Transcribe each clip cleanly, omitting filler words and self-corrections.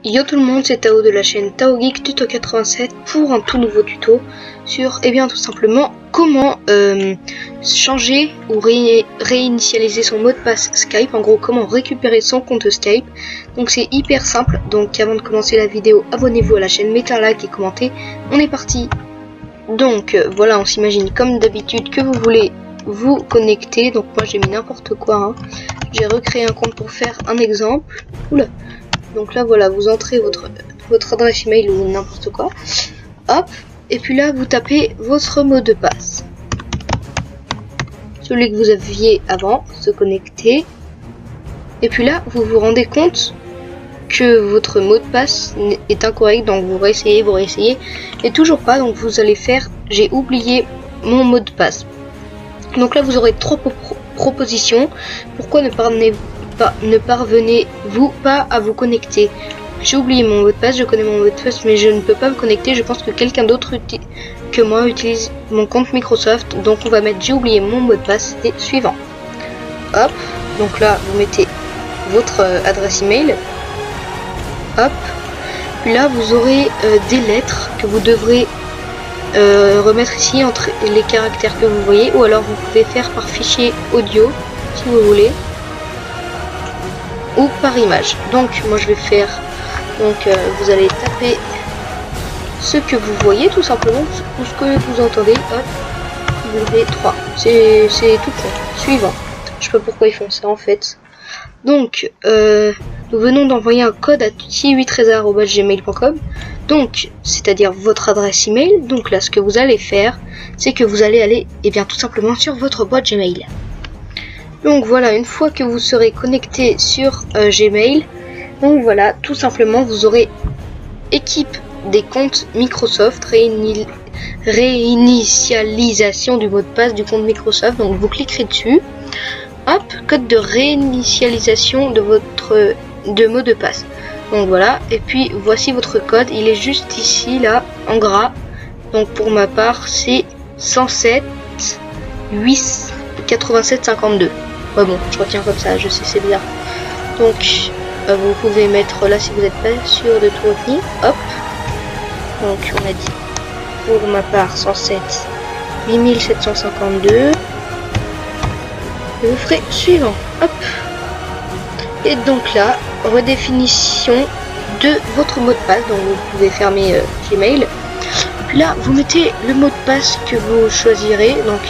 Yo tout le monde, c'est Tao de la chaîne Tao Geek Tuto 87 pour un tout nouveau tuto sur, tout simplement, comment changer ou réinitialiser son mot de passe Skype. En gros, comment récupérer son compte Skype. Donc c'est hyper simple. Donc avant de commencer la vidéo, abonnez-vous à la chaîne, mettez un like et commentez. On est parti. Donc voilà, on s'imagine comme d'habitude que vous voulez vous connecter. Donc moi j'ai mis n'importe quoi, hein. J'ai recréé un compte pour faire un exemple. Oula. Donc là voilà, vous entrez votre adresse email ou n'importe quoi. Hop, et puis là vous tapez votre mot de passe. Celui que vous aviez avant, se connecter. Et puis là, vous vous rendez compte que votre mot de passe est incorrect, donc vous réessayez, et toujours pas, donc vous allez faire j'ai oublié mon mot de passe. Donc là vous aurez trois propositions. Pourquoi ne parvenez-vous pas à vous connecter? J'ai oublié mon mot de passe, je connais mon mot de passe mais je ne peux pas me connecter. Je pense que quelqu'un d'autre que moi utilise mon compte Microsoft. Donc on va mettre j'ai oublié mon mot de passe et suivant. Hop, donc là vous mettez votre adresse email. Hop, puis là vous aurez des lettres que vous devrez remettre ici entre les caractères que vous voyez, ou alors vous pouvez faire par fichier audio si vous voulez, ou par image. Donc moi je vais faire, donc vous allez taper ce que vous voyez tout simplement, ou ce que vous entendez. Hop, W3, c'est tout con. Suivant, je sais pas pourquoi ils font ça en fait. Donc nous venons d'envoyer un code à tutsi813@gmail.com, donc c'est-à-dire votre adresse email. Donc là ce que vous allez faire, c'est que vous allez aller tout simplement sur votre boîte Gmail. Donc voilà, une fois que vous serez connecté sur Gmail, donc voilà, tout simplement vous aurez équipe des comptes Microsoft, réinitialisation du mot de passe du compte Microsoft. Donc vous cliquerez dessus. Hop, code de réinitialisation de votre mot de passe. Donc voilà, et puis voici votre code, il est juste ici là en gras. Donc pour ma part c'est 107 8 87 52. Ouais bon, je retiens comme ça, je sais c'est bizarre. Donc vous pouvez mettre là si vous n'êtes pas sûr de tout retenir. Hop, donc on a dit pour ma part 107 8752. Et vous ferez suivant. Hop. Et donc là, redéfinition de votre mot de passe. Donc vous pouvez fermer Gmail. Et puis là, vous mettez le mot de passe que vous choisirez. Donc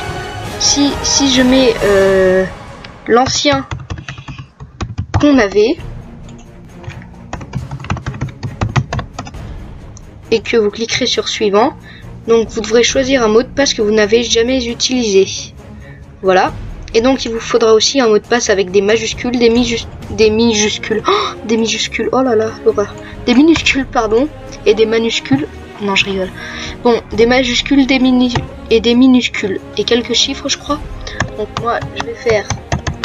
si je mets l'ancien qu'on avait et que vous cliquerez sur suivant, donc vous devrez choisir un mot de passe que vous n'avez jamais utilisé. Voilà. Et donc il vous faudra aussi un mot de passe avec des majuscules, des minuscules, oh là là, l'horreur, des minuscules pardon, et des minuscules, non je rigole, bon, des majuscules, et des minuscules, et quelques chiffres je crois. Donc moi je vais faire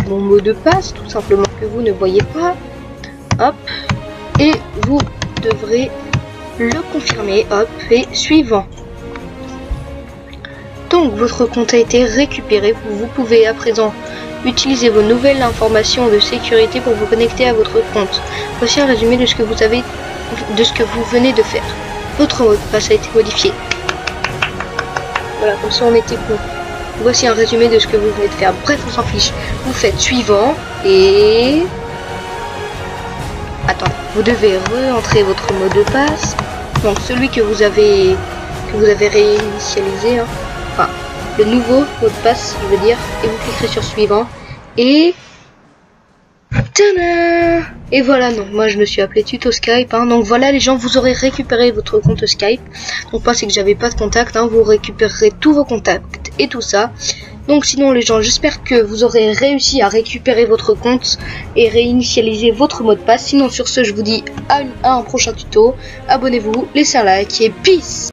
mon mot de passe, tout simplement, que vous ne voyez pas, hop, et vous devrez le confirmer, hop, et suivant. Donc votre compte a été récupéré, vous pouvez à présent utiliser vos nouvelles informations de sécurité pour vous connecter à votre compte. Voici un résumé de ce que vous venez de faire. Votre mot de passe a été modifié. Voilà, comme ça on était bon. Voici un résumé de ce que vous venez de faire. Bref, on s'en fiche. Vous faites suivant et attends, vous devez re-entrer votre mot de passe. Donc celui que vous avez réinitialisé, hein. Enfin, le nouveau mot de passe, je veux dire, et vous cliquerez sur suivant, et tada! Et voilà, non, moi je me suis appelé Tuto Skype, hein. Donc voilà les gens, vous aurez récupéré votre compte Skype. Donc moi c'est que j'avais pas de contact, hein. Vous récupérerez tous vos contacts et tout ça. Donc sinon les gens, j'espère que vous aurez réussi à récupérer votre compte et réinitialiser votre mot de passe. Sinon sur ce, je vous dis à un prochain tuto. Abonnez-vous, laissez un like et peace!